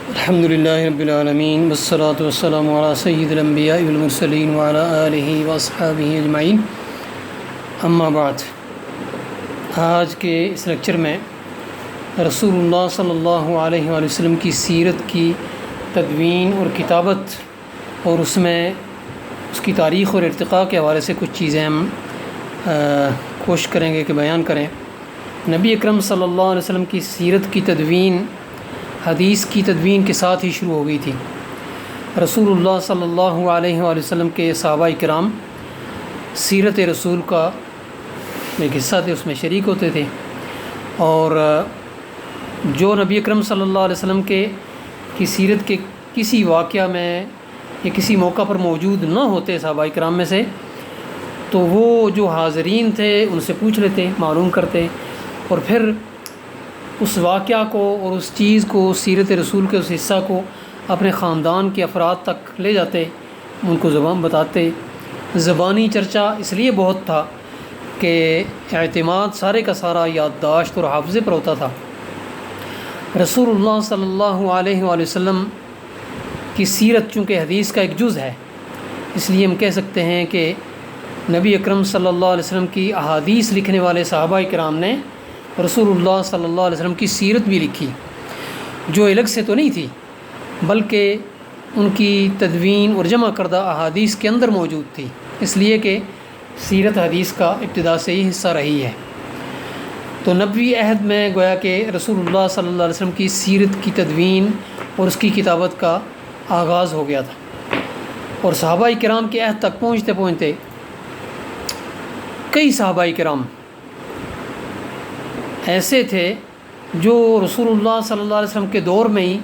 الحمد للہ رب العالمین والصلاة والسلام علی سید الانبیاء والمرسلین وعلی آلہ واصحابہ اجمعین، اما بعد۔ آج کے اس لیکچر میں رسول اللہ صلی اللہ علیہ وآلہ وسلم کی سیرت کی تدوین اور کتابت اور اس میں اس کی تاریخ اور ارتقاء کے حوالے سے کچھ چیزیں ہم کوشش کریں گے کہ بیان کریں۔ نبی اکرم صلی اللہ علیہ وسلم کی سیرت کی تدوین حدیث کی تدوین کے ساتھ ہی شروع ہو گئی تھی۔ رسول اللہ صلی اللہ علیہ وآلہ وسلم کے صحابہ کرام سیرت رسول کا ایک حصہ تھے، اس میں شریک ہوتے تھے، اور جو نبی اکرم صلی اللہ علیہ وسلم کی سیرت کے کسی واقعہ میں یا کسی موقع پر موجود نہ ہوتے صحابہ کرام میں سے، تو وہ جو حاضرین تھے ان سے پوچھ لیتے، معلوم کرتے، اور پھر اس واقعہ کو اور اس چیز کو، سیرت رسول کے اس حصہ کو اپنے خاندان کے افراد تک لے جاتے، ان کو زبان بتاتے۔ زبانی چرچا اس لیے بہت تھا کہ اعتماد سارے کا سارا یادداشت اور حافظے پر ہوتا تھا۔ رسول اللہ صلی اللہ علیہ وآلہ وسلم کی سیرت چونکہ حدیث کا ایک جز ہے، اس لیے ہم کہہ سکتے ہیں کہ نبی اکرم صلی اللہ علیہ وسلم کی احادیث لکھنے والے صحابہ کرام نے رسول اللہ صلی اللہ علیہ وسلم کی سیرت بھی لکھی، جو الگ سے تو نہیں تھی بلکہ ان کی تدوین اور جمع کردہ احادیث کے اندر موجود تھی، اس لیے کہ سیرت حدیث کا ابتدا سے ہی حصہ رہی ہے۔ تو نبوی عہد میں گویا کہ رسول اللہ صلی اللہ علیہ وسلم کی سیرت کی تدوین اور اس کی کتابت کا آغاز ہو گیا تھا، اور صحابہ کرام کے عہد تک پہنچتے پہنچتے کئی صحابہ کرام ایسے تھے جو رسول اللہ صلی اللہ علیہ وسلم کے دور میں ہی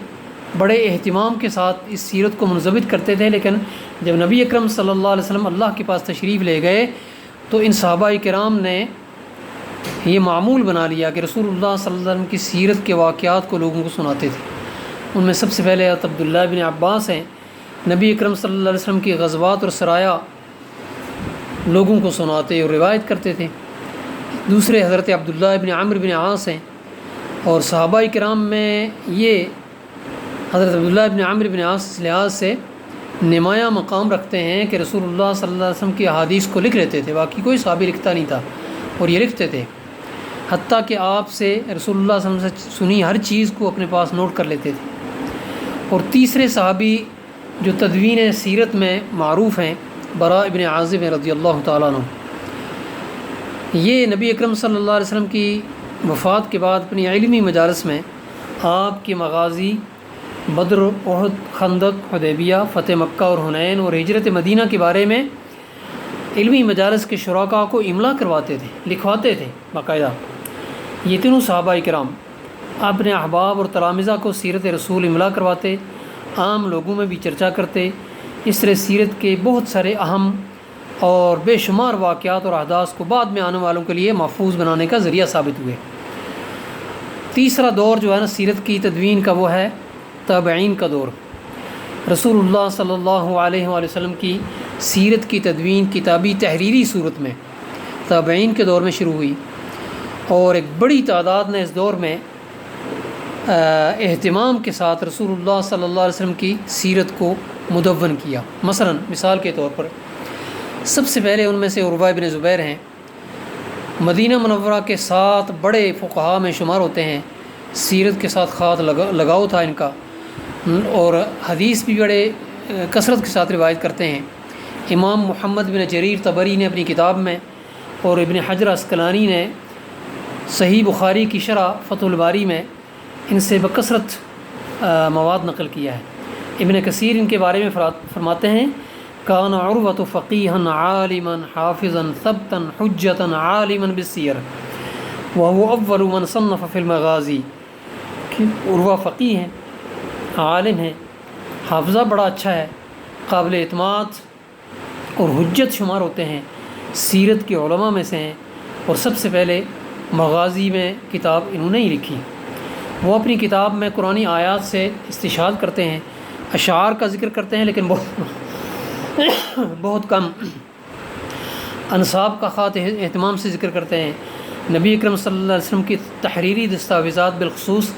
بڑے اہتمام کے ساتھ اس سیرت کو منضبط کرتے تھے، لیکن جب نبی اکرم صلی اللہ علیہ وسلم اللہ کے پاس تشریف لے گئے تو ان صحابہ کرام نے یہ معمول بنا لیا کہ رسول اللہ صلی اللہ علیہ وسلم کی سیرت کے واقعات کو لوگوں کو سناتے تھے۔ ان میں سب سے پہلے عبداللہ بن عباس ہیں، نبی اکرم صلی اللہ علیہ وسلم کی غزوات اور سرایا لوگوں کو سناتے اور روایت کرتے تھے۔ دوسرے حضرت عبداللہ بن عمرو بن عاص ہیں، اور صحابہ کرام میں یہ حضرت عبداللہ بن عمرو بن عاص اس لحاظ سے نمایاں مقام رکھتے ہیں کہ رسول اللہ صلی اللہ علیہ وسلم کی احادیث کو لکھ لیتے تھے، باقی کوئی صحابی لکھتا نہیں تھا اور یہ لکھتے تھے، حتیٰ کہ آپ سے رسول اللہ صلی اللہ علیہ وسلم سے سنی ہر چیز کو اپنے پاس نوٹ کر لیتے تھے۔ اور تیسرے صحابی جو تدوین سیرت میں معروف ہیں، براء ابن عازب رضی اللہ تعالیٰ عنہ، یہ نبی اکرم صلی اللہ علیہ وسلم کی وفات کے بعد اپنی علمی مجالس میں آپ کے مغازی بدر، احد، خندق، حدیبیہ، فتح مکہ اور حنین اور ہجرت مدینہ کے بارے میں علمی مجالس کے شرکاء کو املا کرواتے تھے، لکھواتے تھے باقاعدہ۔ یہ تینوں صحابہ کرام اپنے احباب اور تلامذہ کو سیرت رسول املا کرواتے، عام لوگوں میں بھی چرچا کرتے۔ اس طرح سیرت کے بہت سارے اہم اور بے شمار واقعات اور احداث کو بعد میں آنے والوں کے لیے محفوظ بنانے کا ذریعہ ثابت ہوئے۔ تیسرا دور جو ہے نا سیرت کی تدوین کا، وہ ہے تابعین کا دور۔ رسول اللہ صلی اللہ علیہ وآلہ وسلم کی سیرت کی تدوین کتابی تحریری صورت میں تابعین کے دور میں شروع ہوئی، اور ایک بڑی تعداد نے اس دور میں اہتمام کے ساتھ رسول اللہ صلی اللہ علیہ وسلم کی سیرت کو مدون کیا۔ مثال کے طور پر سب سے پہلے ان میں سے عروہ بن زبیر ہیں، مدینہ منورہ کے 7 بڑے فقہاء میں شمار ہوتے ہیں، سیرت کے ساتھ خاص لگاؤ تھا ان کا، اور حدیث بھی بڑے کثرت کے ساتھ روایت کرتے ہیں۔ امام محمد بن جریر طبری نے اپنی کتاب میں، اور ابن حجر عسقلانی نے صحیح بخاری کی شرح فتح الباری میں ان سے بکثرت مواد نقل کیا ہے۔ ابن کثیر ان کے بارے میں فرماتے ہیں، کان عروۃ فقیہا عالما حافظا ثبتا حجتا عالما بالسیر وهو اول من صنف فی المغازی۔ کہ عروہ فقیہ ہیں، عالم ہیں، حافظہ بڑا اچھا ہے، قابل اعتماد اور حجت شمار ہوتے ہیں، سیرت کے علماء میں سے ہیں، اور سب سے پہلے مغازی میں کتاب انہوں نے ہی لکھی۔ وہ اپنی کتاب میں قرآنی آیات سے استشہاد کرتے ہیں، اشعار کا ذکر کرتے ہیں، لیکن بہت کم انصاب کا خاص اہتمام سے ذکر کرتے ہیں۔ نبی اکرم صلی اللہ علیہ وسلم کی تحریری دستاویزات بالخصوص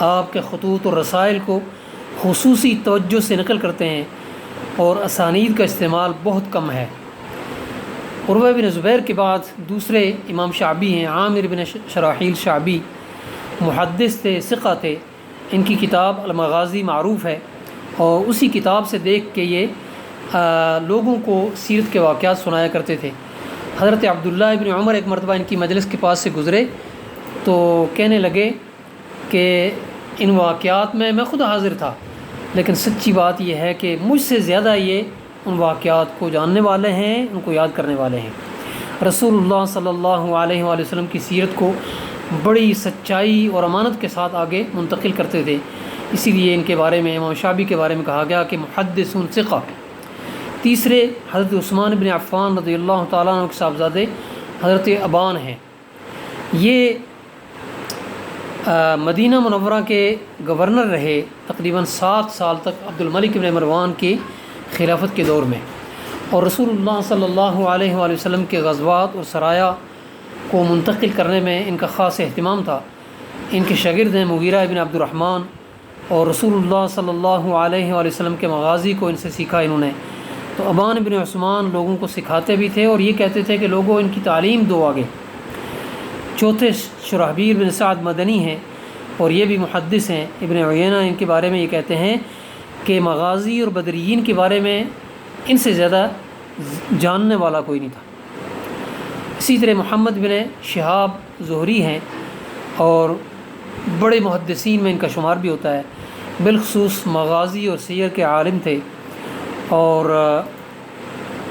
آپ کے خطوط اور رسائل کو خصوصی توجہ سے نقل کرتے ہیں اور اسانید کا استعمال بہت کم ہے۔ عروہ بن زبیر کے بعد دوسرے امام شعبی ہیں، عامر بن شراحیل شعبی، محدث تھے، ثقہ تھے۔ ان کی کتاب المغازی معروف ہے، اور اسی کتاب سے دیکھ کے یہ لوگوں کو سیرت کے واقعات سنایا کرتے تھے۔ حضرت عبداللہ ابن عمر ایک مرتبہ ان کی مجلس کے پاس سے گزرے تو کہنے لگے کہ ان واقعات میں خود حاضر تھا، لیکن سچی بات یہ ہے کہ مجھ سے زیادہ یہ ان واقعات کو جاننے والے ہیں، ان کو یاد کرنے والے ہیں۔ رسول اللہ صلی اللہ علیہ وآلہ وسلم کی سیرت کو بڑی سچائی اور امانت کے ساتھ آگے منتقل کرتے تھے، اسی لیے ان کے بارے میں، امام شعبی کے بارے میں کہا گیا کہ محدث ثقہ۔ تیسرے حضرت عثمان بن عفان رضی اللہ تعالیٰ عنہ کے صاحبزادے حضرت ابان ہیں۔ یہ مدینہ منورہ کے گورنر رہے تقریباً 7 سال تک عبد الملک بن مروان کی خلافت کے دور میں، اور رسول اللہ صلی اللہ علیہ وآلہ وسلم کے غزوات اور سرایا کو منتقل کرنے میں ان کا خاص اہتمام تھا۔ ان کے شاگرد ہیں مغیرہ بن عبد الرحمن، اور رسول اللہ صلی اللہ علیہ وآلہ وسلم کے مغازی کو ان سے سیکھا انہوں نے۔ تو ابان بن عثمان لوگوں کو سکھاتے بھی تھے اور یہ کہتے تھے کہ لوگوں ان کی تعلیم دو آگے۔ چوتھے شرحبیل بن سعد مدنی ہیں، اور یہ بھی محدث ہیں۔ ابن عیینہ ان کے بارے میں یہ کہتے ہیں کہ مغازی اور بدریین کے بارے میں ان سے زیادہ جاننے والا کوئی نہیں تھا۔ اسی طرح محمد بن شہاب زہری ہیں، اور بڑے محدثین میں ان کا شمار بھی ہوتا ہے، بالخصوص مغازی اور سیر کے عالم تھے، اور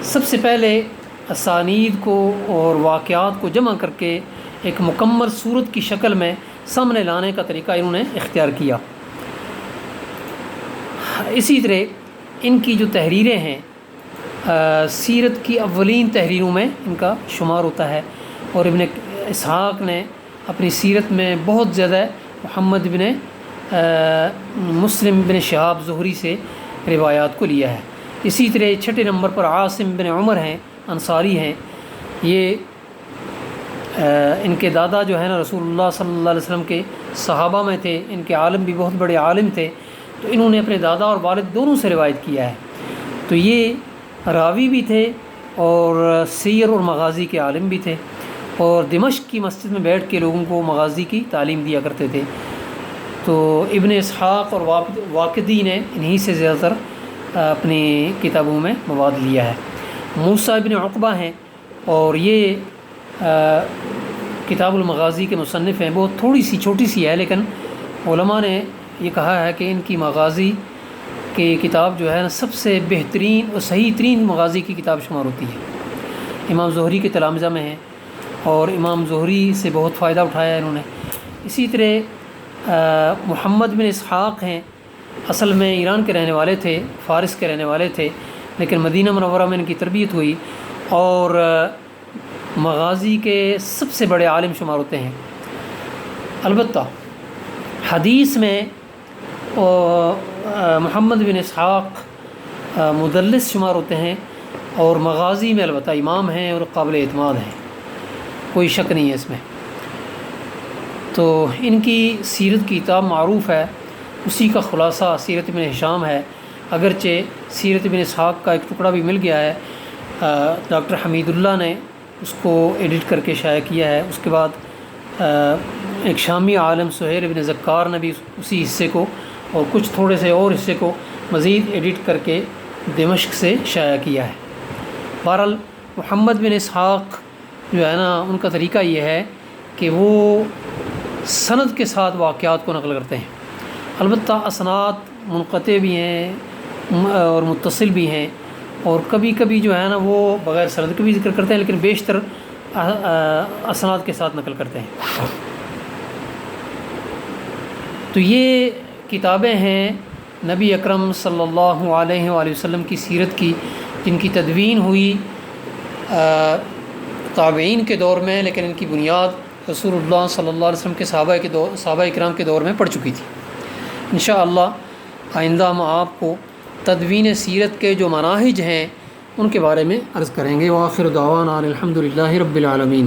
سب سے پہلے اسانید کو اور واقعات کو جمع کر کے ایک مکمل صورت کی شکل میں سامنے لانے کا طریقہ انہوں نے اختیار کیا۔ اسی طرح ان کی جو تحریریں ہیں سیرت کی اولین تحریروں میں ان کا شمار ہوتا ہے، اور ابن اسحاق نے اپنی سیرت میں بہت زیادہ محمد بن مسلم بن شہاب زہری سے روایات کو لیا ہے۔ اسی طرح چھٹے نمبر پر عاصم بن عمر ہیں، انصاری ہیں۔ یہ ان کے دادا جو ہے نا رسول اللہ صلی اللہ علیہ وسلم کے صحابہ میں تھے، ان کے عالم بھی بہت بڑے عالم تھے، تو انہوں نے اپنے دادا اور والد دونوں سے روایت کیا ہے۔ تو یہ راوی بھی تھے اور سیر اور مغازی کے عالم بھی تھے، اور دمشق کی مسجد میں بیٹھ کے لوگوں کو مغازی کی تعلیم دیا کرتے تھے۔ تو ابن اسحاق اور واقدی نے انہی سے زیادہ تر اپنی کتابوں میں مواد لیا ہے۔ موسیٰ ابن عقبہ ہیں، اور یہ کتاب المغازی کے مصنف ہیں۔ بہت تھوڑی سی چھوٹی سی ہے، لیکن علماء نے یہ کہا ہے کہ ان کی مغازی کی کتاب جو ہے نا سب سے بہترین اور صحیح ترین مغازی کی کتاب شمار ہوتی ہے۔ امام زہری کے تلامذہ میں ہیں، اور امام زہری سے بہت فائدہ اٹھایا ہے انہوں نے۔ اسی طرح محمد بن اسحاق ہیں، اصل میں ایران کے رہنے والے تھے، فارس کے رہنے والے تھے، لیکن مدینہ منورہ میں ان کی تربیت ہوئی، اور مغازی کے سب سے بڑے عالم شمار ہوتے ہیں۔ البتہ حدیث میں محمد بن اسحاق مدلس شمار ہوتے ہیں، اور مغازی میں البتہ امام ہیں اور قابل اعتماد ہیں، کوئی شک نہیں ہے اس میں۔ تو ان کی سیرت کی کتاب معروف ہے، اسی کا خلاصہ سیرت ابن ہشام ہے، اگرچہ سیرت ابن اسحاق کا ایک ٹکڑا بھی مل گیا ہے، ڈاکٹر حمید اللہ نے اس کو ایڈٹ کر کے شائع کیا ہے۔ اس کے بعد ایک شامی عالم سہیل ابن زکار نے بھی اسی حصے کو اور کچھ تھوڑے سے اور حصے کو مزید ایڈٹ کر کے دمشق سے شائع کیا ہے۔ بہرحال محمد بن اسحاق جو ہے نا ان کا طریقہ یہ ہے کہ وہ سند کے ساتھ واقعات کو نقل کرتے ہیں، البتہ اسناد منقطع بھی ہیں اور متصل بھی ہیں، اور کبھی کبھی جو ہے نا وہ بغیر سند کے بھی ذکر کرتے ہیں، لیکن بیشتر اسناد کے ساتھ نقل کرتے ہیں۔ تو یہ کتابیں ہیں نبی اکرم صلی اللہ علیہ وآلہ وسلم کی سیرت کی، جن کی تدوین ہوئی تابعین کے دور میں، لیکن ان کی بنیاد رسول اللہ صلی اللہ علیہ وسلم کے صحابہ اکرام کے دور میں پڑ چکی تھی۔ انشاءاللہ آئندہ ہم آپ کو تدوین سیرت کے جو مناہج ہیں ان کے بارے میں عرض کریں گے۔ وآخر دعوانا الحمد للہ رب العالمین۔